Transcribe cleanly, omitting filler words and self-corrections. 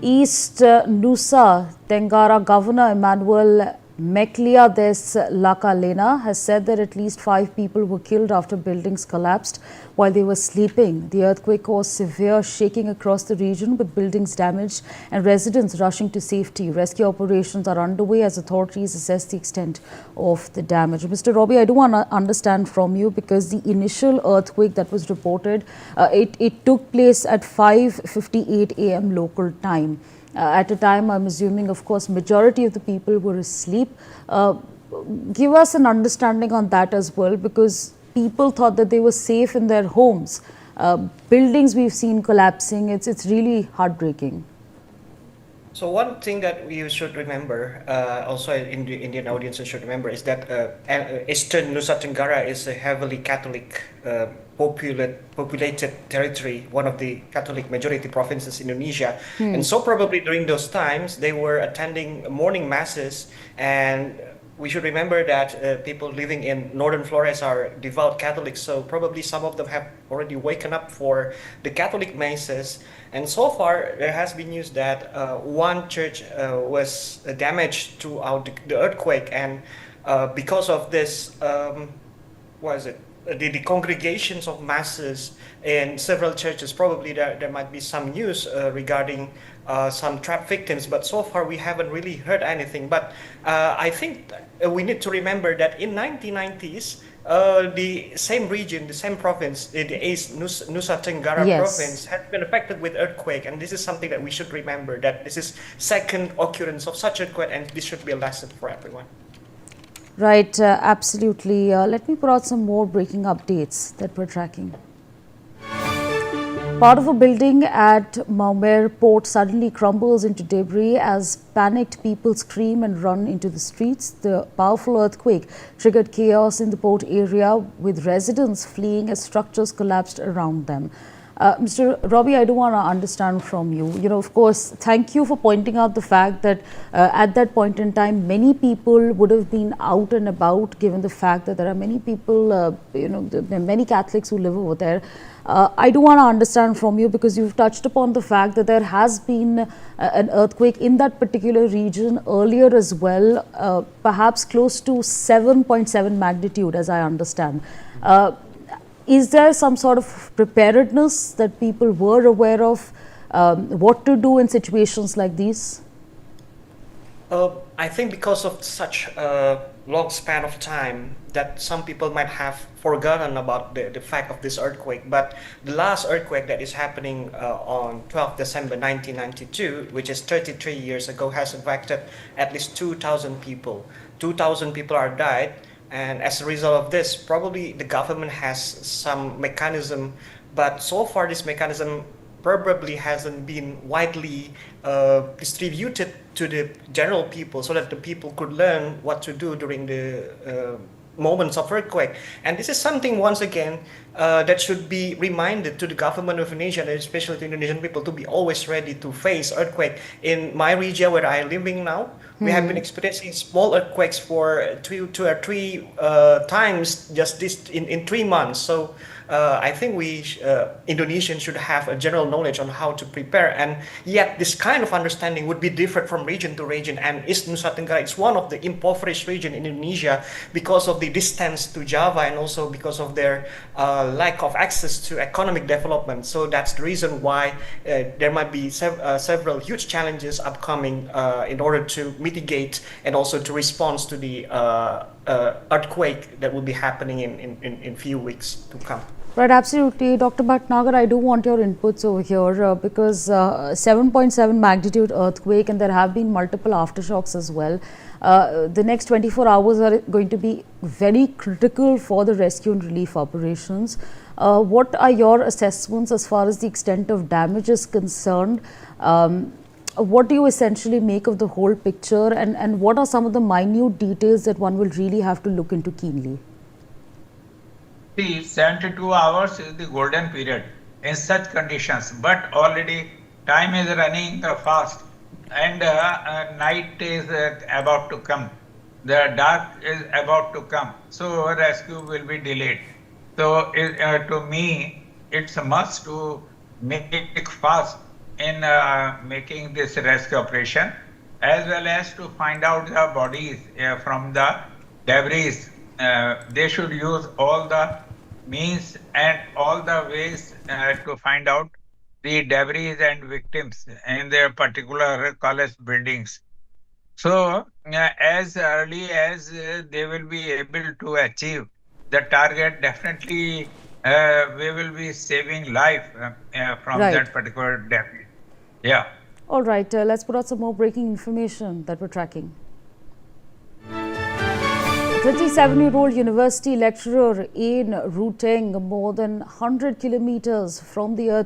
East Nusa Tenggara Governor Emmanuel Mekliades Lakalena has said that at least 5 people were killed after buildings collapsed while they were sleeping. The earthquake caused severe shaking across the region with buildings damaged and residents rushing to safety. Rescue operations are underway as authorities assess the extent of the damage. Mr. Robbie, I do want to understand from you because the initial earthquake that was reported, it took place at 5:58 a.m. local time. At a time, I'm assuming, of course, majority of the people were asleep. Give us an understanding on that as well, because people thought that they were safe in their homes. Buildings we've seen collapsing, it's really heartbreaking. So one thing that we should remember, also in the Indian audience should remember, is that Eastern Nusa Tenggara is a heavily Catholic populated territory, one of the Catholic majority provinces in Indonesia. And so probably during those times, they were attending morning masses, and we should remember that people living in northern Flores are devout Catholics, so probably some of them have already woken up for the Catholic masses. And so far, there has been news that one church was damaged throughout the earthquake, and because of this, what is it? The congregations of masses in several churches, probably there might be some news regarding some trap victims, but so far we haven't really heard anything. But I think we need to remember that in 1990s, the same region, the same province, the East Nusa Tenggara province has been affected with earthquake, and this is something that we should remember, that this is second occurrence of such earthquake, and this should be a lesson for everyone. Right, absolutely. Let me put out some more breaking updates that we're tracking. Part of a building at Maumere port suddenly crumbles into debris as panicked people scream and run into the streets. The powerful earthquake triggered chaos in the port area, with residents fleeing as structures collapsed around them. Mr. Robbie, I do want to understand from you. Of course, thank you for pointing out the fact that at that point in time, many people would have been out and about, given the fact that there are many people, there are many Catholics who live over there. I do want to understand from you, because you've touched upon the fact that there has been an earthquake in that particular region earlier as well, perhaps close to 7.7 magnitude, as I understand. Is there some sort of preparedness that people were aware of, what to do in situations like these? I think because of such a long span of time that some people might have forgotten about the fact of this earthquake. But the last earthquake that is happening on 12th December 1992, which is 33 years ago, has affected at least 2,000 people. 2,000 people are died. And as a result of this, probably the government has some mechanism, but so far this mechanism probably hasn't been widely distributed to the general people, so that the people could learn what to do during the moments of earthquake. And this is something, once again, that should be reminded to the government of Indonesia, and especially to Indonesian people, to be always ready to face earthquake. In my region where I am living now, we have been experiencing small earthquakes for two or three times just in 3 months. So I think we Indonesians should have a general knowledge on how to prepare, and yet this kind of understanding would be different from region to region. And East Nusa Tenggara is one of the impoverished region in Indonesia because of the distance to Java, and also because of their lack of access to economic development. So that's the reason why there might be several huge challenges upcoming in order to mitigate and also to respond to the earthquake that will be happening in few weeks to come. Right, absolutely. Dr. Bhatnagar, I do want your inputs over here because 7.7 magnitude earthquake, and there have been multiple aftershocks as well. The next 24 hours are going to be very critical for the rescue and relief operations. What are your assessments as far as the extent of damage is concerned? What do you essentially make of the whole picture, and what are some of the minute details that one will really have to look into keenly? See, 72 hours is the golden period in such conditions, but already time is running fast, and night is about to come. The dark is about to come, so rescue will be delayed. So to me, it's a must to make it fast in making this rescue operation, as well as to find out the bodies from the debris. They should use all the means and all the ways to find out the debris and victims in their particular college buildings. So, as early as they will be able to achieve the target, definitely we will be saving life from Right. that particular debris. Yeah. All right, let's put out some more breaking information that we're tracking. 27-year-old university lecturer in Ruteng, more than 100 kilometers from the earth.